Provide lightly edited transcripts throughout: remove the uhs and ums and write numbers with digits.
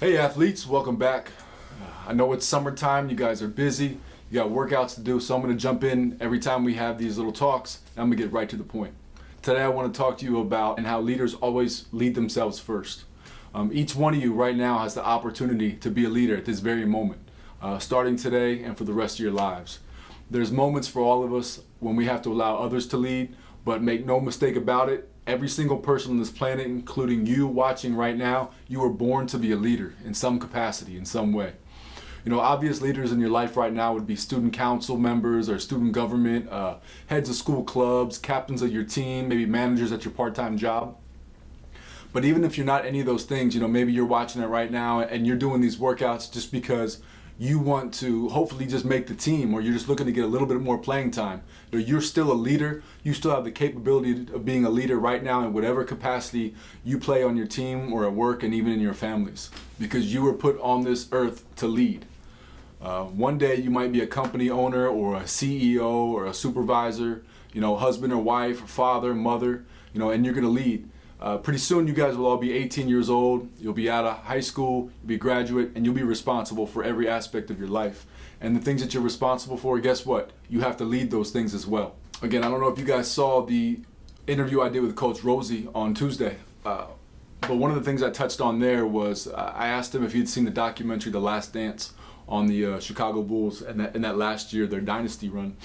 Hey athletes, welcome back. I know it's summertime, you guys are busy, you got workouts to do, so I'm going to jump in every time we have these little talks, and I'm going to get right to the point. Today I want to talk to you about and how leaders always lead themselves first. Each one of you right now has the opportunity to be a leader at this very moment, starting today and for the rest of your lives. There's moments for all of us when we have to allow others to lead, but make no mistake about it, every single person on this planet, including you watching right now, you were born to be a leader in some capacity, in some way. You know, obvious leaders in your life right now would be student council members or student government, heads of school clubs, captains of your team, maybe managers at your part-time job. But even if you're not any of those things, you know, maybe you're watching it right now and you're doing these workouts just because you want to hopefully just make the team, or you're just looking to get a little bit more playing time. You know, you're still a leader. You still have the capability of being a leader right now in whatever capacity you play on your team or at work and even in your families, because you were put on this earth to lead. One day you might be a company owner or a CEO or a supervisor, you know, husband or wife, or father, mother, you know, and you're going to lead. Pretty soon you guys will all be 18 years old, you'll be out of high school, you'll be a graduate, and you'll be responsible for every aspect of your life. And the things that you're responsible for, guess what? You have to lead those things as well. Again, I don't know if you guys saw the interview I did with Coach Rosie on Tuesday, but one of the things I touched on there was I asked him if he'd seen the documentary The Last Dance on the Chicago Bulls and in that last year, their dynasty run.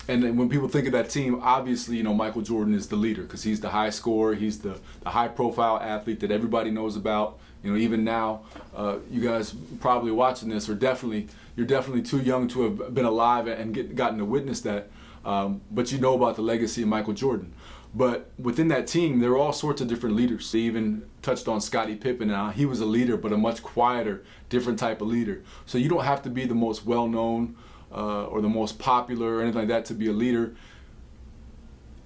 And then when people think of that team, obviously, you know, Michael Jordan is the leader because he's the high scorer, he's the high-profile athlete that everybody knows about. You know, even now, you guys probably watching this you're definitely too young to have been alive and gotten to witness that. But you know about the legacy of Michael Jordan. But within that team, there were all sorts of different leaders. They even touched on Scottie Pippen. Now, he was a leader, but a much quieter, different type of leader. So you don't have to be the most well-known or the most popular or anything like that to be a leader.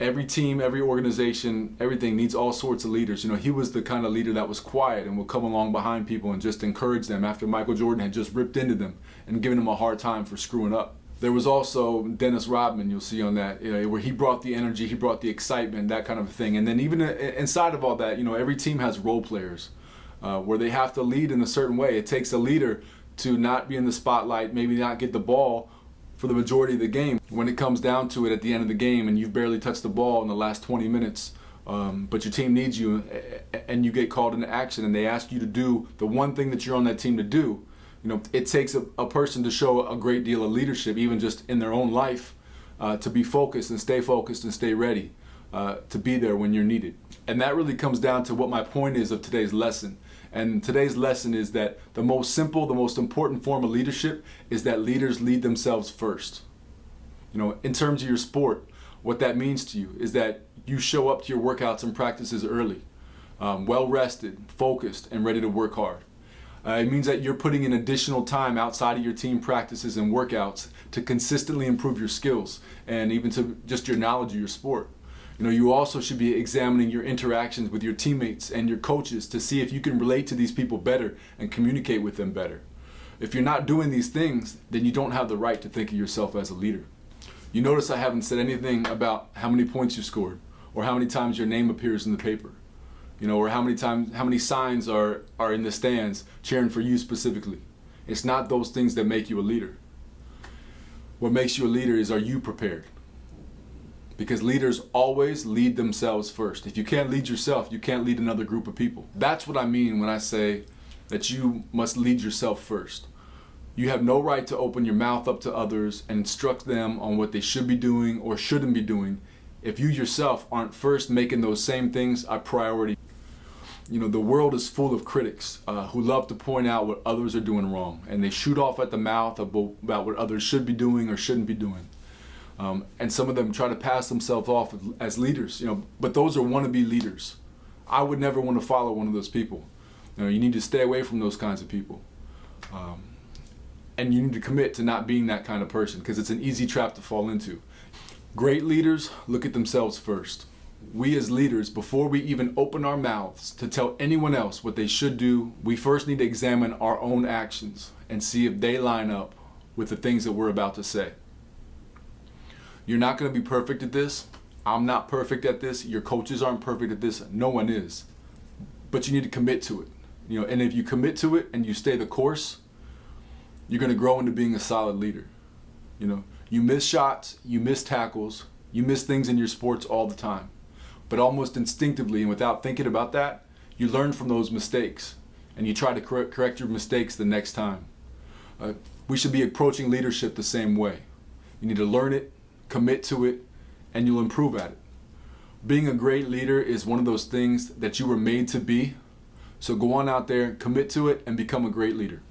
Every team, every organization, everything needs all sorts of leaders. You know, he was the kind of leader that was quiet and would come along behind people and just encourage them after Michael Jordan had just ripped into them and given them a hard time for screwing up. There was also Dennis Rodman, you'll see on that, you know, where he brought the energy, he brought the excitement, that kind of thing. And then even inside of all that, you know, every team has role players where they have to lead in a certain way. It takes a leader to not be in the spotlight, maybe not get the ball for the majority of the game. When it comes down to it at the end of the game and you've barely touched the ball in the last 20 minutes, but your team needs you and you get called into action and they ask you to do the one thing that you're on that team to do, you know, it takes a person to show a great deal of leadership, even just in their own life, to be focused and stay ready, to be there when you're needed. And that really comes down to what my point is of today's lesson. And today's lesson is that the most simple, the most important form of leadership is that leaders lead themselves first. You know, in terms of your sport, what that means to you is that you show up to your workouts and practices early, well rested, focused, and ready to work hard. It means that you're putting in additional time outside of your team practices and workouts to consistently improve your skills and even to just your knowledge of your sport. You know, you also should be examining your interactions with your teammates and your coaches to see if you can relate to these people better and communicate with them better. If you're not doing these things, then you don't have the right to think of yourself as a leader. You notice I haven't said anything about how many points you scored or how many times your name appears in the paper, you know, or how many signs are in the stands cheering for you specifically. It's not those things that make you a leader. What makes you a leader is, are you prepared? Because leaders always lead themselves first. If you can't lead yourself, you can't lead another group of people. That's what I mean when I say that you must lead yourself first. You have no right to open your mouth up to others and instruct them on what they should be doing or shouldn't be doing if you yourself aren't first making those same things a priority. You know, the world is full of critics who love to point out what others are doing wrong, and they shoot off at the mouth about what others should be doing or shouldn't be doing. And some of them try to pass themselves off as leaders, you know, but those are wannabe leaders. I would never want to follow one of those people. You know, you need to stay away from those kinds of people. And you need to commit to not being that kind of person because it's an easy trap to fall into. Great leaders look at themselves first. We as leaders, before we even open our mouths to tell anyone else what they should do, we first need to examine our own actions and see if they line up with the things that we're about to say. You're not going to be perfect at this. I'm not perfect at this. Your coaches aren't perfect at this. No one is. But you need to commit to it. And if you commit to it and you stay the course, you're going to grow into being a solid leader. You miss shots, you miss tackles, you miss things in your sports all the time. But almost instinctively and without thinking about that, you learn from those mistakes and you try to correct your mistakes the next time. We should be approaching leadership the same way. You need to learn it, commit to it, and you'll improve at it. Being a great leader is one of those things that you were made to be. So go on out there, commit to it, and become a great leader.